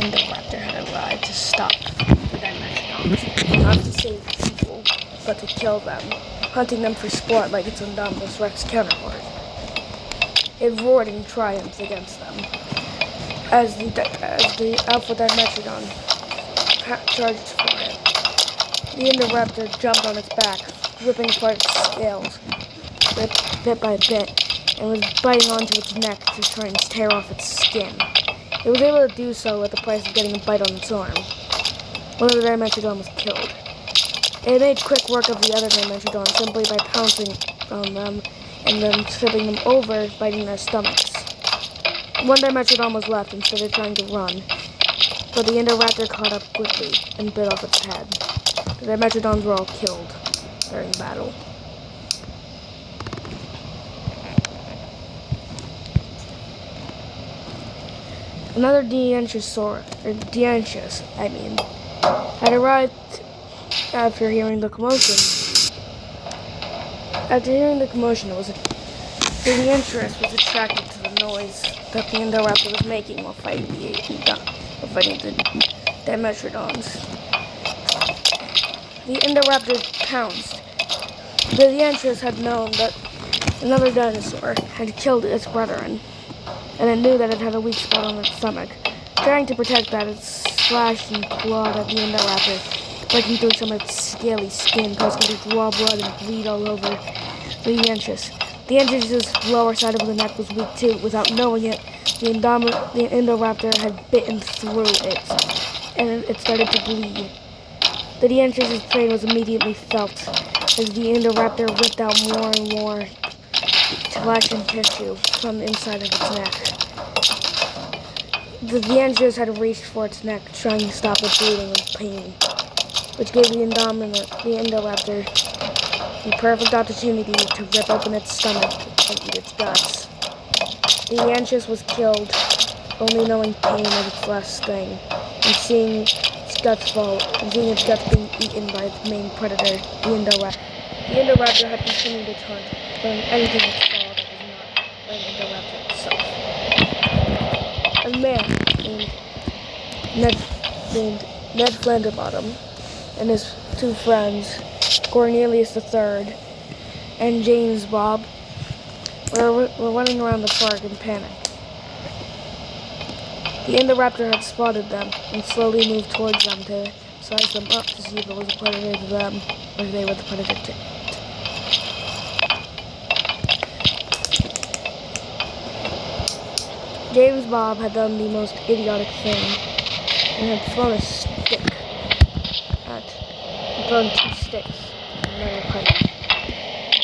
Indoraptor had arrived to stop the Dimetrodons, not to save people, but to kill them, hunting them for sport like its Indominus Rex counterpart. It roared in triumph against them as the Alpha Dimetrodon charged for it. The Indoraptor jumped on its back, ripping apart its scales, bit by bit, and was biting onto its neck to try and tear off its skin. It was able to do so at the price of getting a bite on its arm. One of the Dimetrodon was killed. It made quick work of the other Dimetrodon simply by pouncing on them and then tripping them over, biting their stomachs. One Dimetrodon was left and started trying to run, but the Indoraptor caught up quickly and bit off its head. The Dimetrodons were all killed during battle. Another Dianchus, had arrived after hearing the commotion. After hearing the commotion, the Dianchus was attracted to the noise that the Indoraptor was making while fighting the Dimetrodons. The Indoraptor pounced. The Dianchus had known that another dinosaur had killed its brethren, and it knew that it had a weak spot on its stomach. Trying to protect that, it slashed and clawed at the Indoraptor, breaking through some of its scaly skin, causing it to draw blood and bleed all over the Dianchus. The Dianchus's lower side of the neck was weak too. Without knowing it, the Indoraptor had bitten through it, and it started to bleed. The Dianchus's pain was immediately felt as the Indoraptor ripped out more and more flesh and tissue from the inside of its neck. The Dianchus had reached for its neck, trying to stop the bleeding and pain, which gave the Indoraptor the perfect opportunity to rip open its stomach and eat its guts. The Dianchus was killed, only knowing pain as its last thing, and seeing its guts being eaten by its main predator, the Indoraptor. The Indoraptor had continued its hunt, killing anything it saw that was not by the Indoraptor itself. A man named Ned Flanderbottom and his two friends, Cornelius III and James Bob, were running around the park in panic. The Indoraptor had spotted them and slowly moved towards them to size them up to see if it was a predator to them or if they were the predator to it. James Bob had done the most idiotic thing and had thrown two sticks and another pipe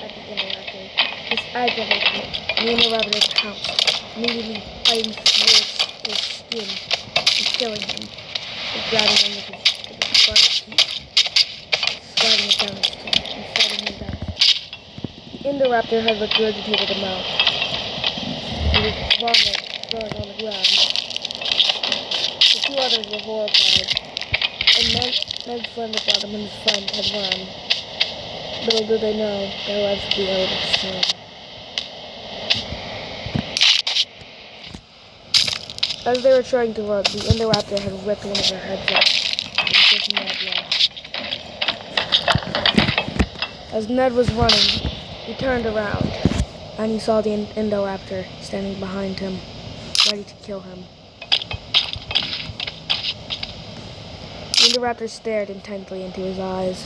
at the Indoraptor. This aggravated it, and the Indoraptor pounced, immediately biting through his skin and killing him, and grabbing him with his butt teeth, sliding it down his teeth, and fighting him down. The Indoraptor had regurgitated him out, and his vomit throwing on the ground. The two others were horrified, and Ned Flanderbottom and his friend had run. Little did they know their lives would be over soon. As they were trying to run, the Indoraptor had ripped one of their heads off, and just Ned left. As Ned was running, he turned around, and he saw the Indoraptor standing behind him, ready to kill him. The Indoraptor stared intently into his eyes,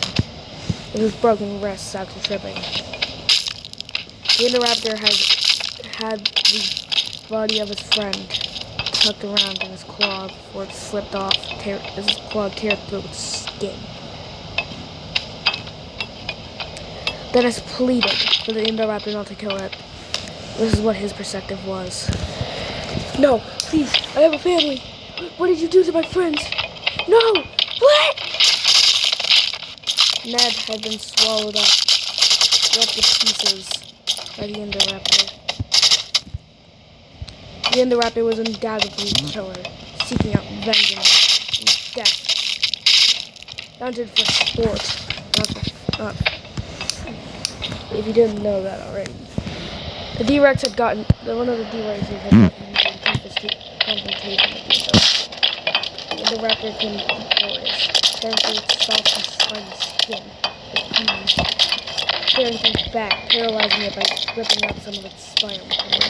with his broken wrists after tripping. The Indoraptor had the body of his friend tucked around in his claw before it slipped off as his claw teared through its skin. Dennis pleaded for the Indoraptor not to kill it. This is what his perspective was. "No, please, I have a family. What did you do to my friends? No! What?" Ned had been swallowed up, ripped to pieces by the Indoraptor. The Indoraptor was undoubtedly a killer, seeking out vengeance and death. Hunted for sport, not if you didn't know that already. The D-Rex had gotten, one of the D-Rexes had gotten into a confrontation with the Indoraptor. Indoraptor came victorious, tearing through its soft and slimy skin with keys, tearing through its back, paralyzing it by ripping out some of its spinal cord.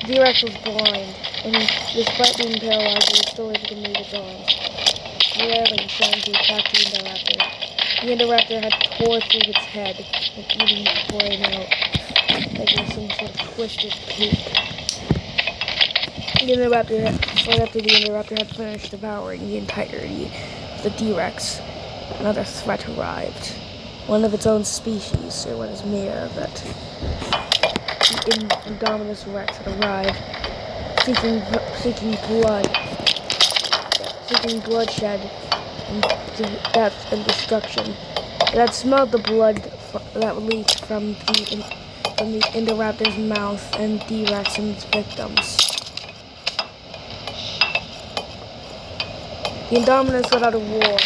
T-Rex was blind, and despite being paralyzed, it was still able to move its arms, flailing and trying to attack the Indoraptor. The Indoraptor had tore through its head, and eating its brain out, like it was some sort of twisted cake. Right after the Indoraptor had finished devouring the entirety of the T-Rex, another threat arrived. One of its own species, or what is mere of it. The Indominus Rex had arrived, seeking bloodshed, and death and destruction. It had smelled the blood that leaked from the Indoraptor's mouth and T-Rex and its victims. The Indominus let out a roar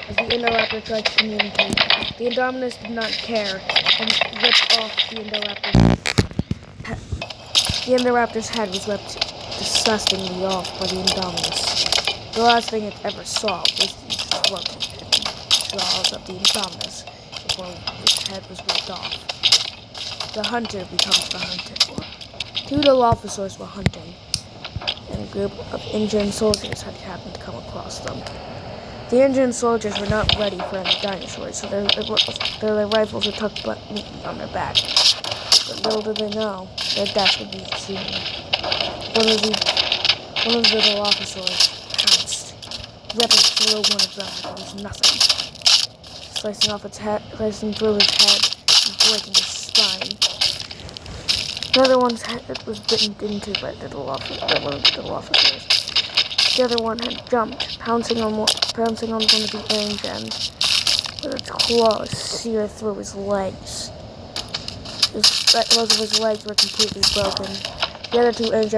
as the Indoraptor tried to communicate. The Indominus did not care and ripped off the Indoraptor's head. The Indoraptor's head was ripped disgustingly off by the Indominus. The last thing it ever saw was the throat and jaws of the Indominus before its head was ripped off. The hunter becomes the hunted one. Two Dilophosaurs were hunting, and a group of Indian soldiers had happened to come across them. The Indian soldiers were not ready for any dinosaurs, so their rifles were tucked neatly on their back. But little did they know, their death would be soon. One of the Dilophosaurs pounced, ripping through one of them like it was nothing, slicing through his head and breaking his spine. The other one's head was bitten into by one of the Dilophosaurs. The other one had jumped, pouncing on one of the engines, with its claws seared through his legs. Most of his legs were completely broken. The other two engines